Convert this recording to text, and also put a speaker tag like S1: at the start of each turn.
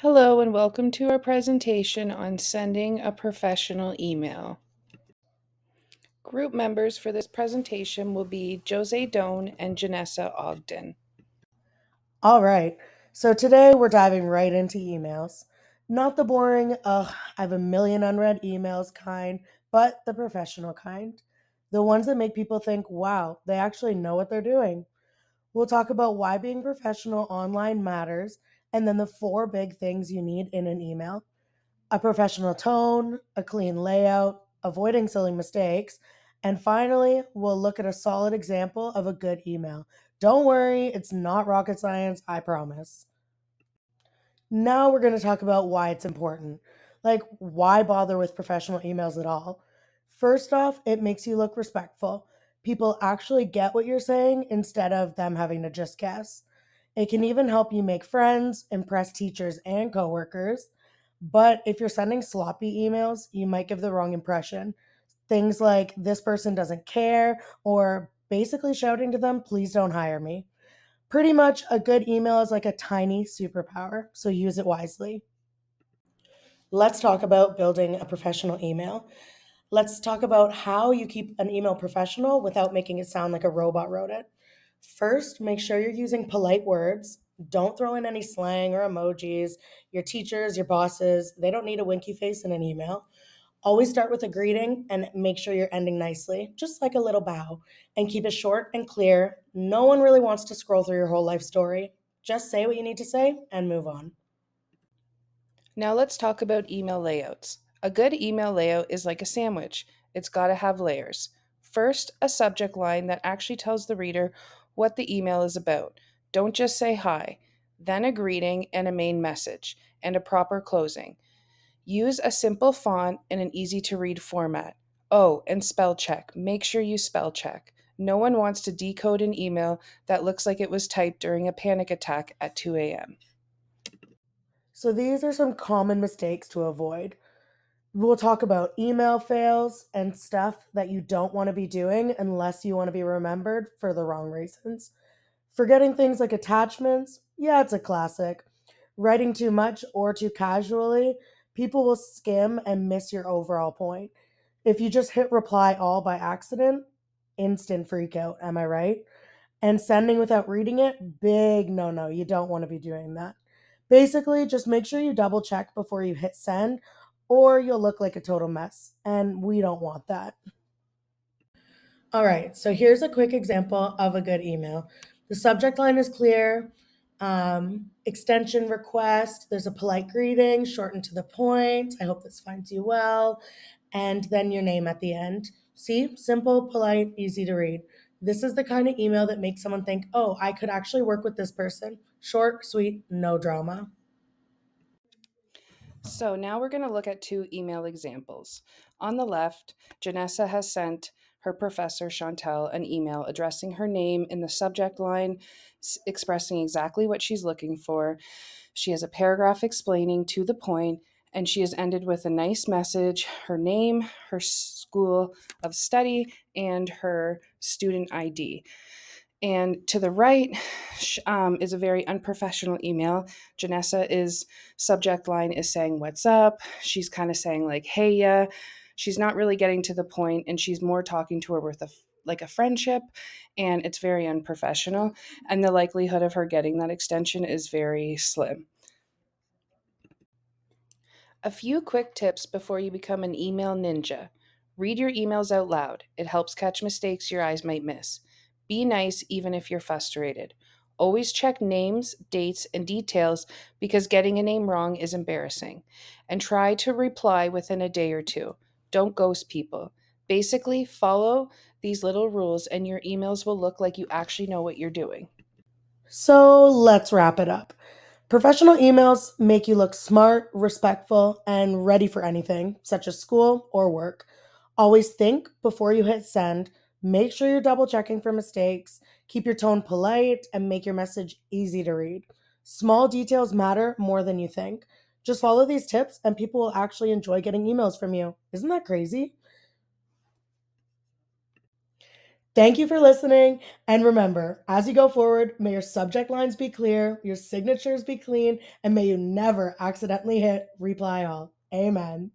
S1: Hello and welcome to our presentation on sending a professional email. Group members for this presentation will be Jose Doan and Jenessa Ogden.
S2: All right. So today we're diving right into emails. Not the boring, I have a million unread emails kind, but the professional kind. The ones that make people think, wow, they actually know what they're doing. We'll talk about why being professional online matters and then the four big things you need in an email: a professional tone, a clean layout, avoiding silly mistakes, and finally, we'll look at a solid example of a good email. Don't worry, it's not rocket science, I promise. Now we're going to talk about why it's important. Like, why bother with professional emails at all? First off, it makes you look respectful. People actually get what you're saying instead of them having to just guess. It can even help you make friends, impress teachers and coworkers. But if you're sending sloppy emails, you might give the wrong impression. Things like, this person doesn't care, or basically shouting to them, please don't hire me. Pretty much a good email is like a tiny superpower, so use it wisely. Let's talk about building a professional email. Let's talk about how you keep an email professional without making it sound like a robot wrote it. First, make sure you're using polite words. Don't throw in any slang or emojis. Your teachers, your bosses, they don't need a winky face in an email. Always start with a greeting and make sure you're ending nicely, just like a little bow. And keep it short and clear. No one really wants to scroll through your whole life story. Just say what you need to say and move on.
S1: Now let's talk about email layouts. A good email layout is like a sandwich. It's got to have layers. First, a subject line that actually tells the reader what the email is about. Don't just say hi. Then a greeting and a main message, and a proper closing. Use a simple font and an easy to read format. Oh, and spell check. Make sure you spell check. No one wants to decode an email that looks like it was typed during a panic attack at 2 a.m.
S2: So, these are some common mistakes to avoid. We'll talk about email fails and stuff that you don't want to be doing unless you want to be remembered for the wrong reasons. Forgetting things like attachments, yeah, it's a classic. Writing too much or too casually, people will skim and miss your overall point. If you just hit reply all by accident, instant freak out, am I right? And sending without reading it, big no no, you don't want to be doing that. Basically, just make sure you double check before you hit send, or you'll look like a total mess. And we don't want that. All right, so here's a quick example of a good email. The subject line is clear, extension request, there's a polite greeting, short and to the point. I hope this finds you well. And then your name at the end. See, simple, polite, easy to read. This is the kind of email that makes someone think, oh, I could actually work with this person. Short, sweet, no drama.
S1: So now we're going to look at two email examples. On the left, Janessa has sent her professor Chantel an email addressing her name in the subject line, expressing exactly what she's looking for. She has a paragraph explaining to the point, and she has ended with a nice message, her name, her school of study, and her student ID. And to the right is a very unprofessional email. Janessa is subject line is saying what's up. She's kind of saying like, hey, yeah. She's not really getting to the point, and she's more talking to her with like a friendship, and it's very unprofessional. And the likelihood of her getting that extension is very slim. A few quick tips before you become an email ninja. Read your emails out loud. It helps catch mistakes your eyes might miss. Be nice even if you're frustrated. Always check names, dates, and details because getting a name wrong is embarrassing. And try to reply within a day or two. Don't ghost people. Basically, follow these little rules and your emails will look like you actually know what you're doing.
S2: So let's wrap it up. Professional emails make you look smart, respectful, and ready for anything, such as school or work. Always think before you hit send. Make sure you're double checking for mistakes. Keep your tone polite and make your message easy to read. Small details matter more than you think. Just follow these tips, and people will actually enjoy getting emails from you. Isn't that crazy? Thank you for listening. And remember, as you go forward, may your subject lines be clear, your signatures be clean, and may you never accidentally hit reply all. Amen.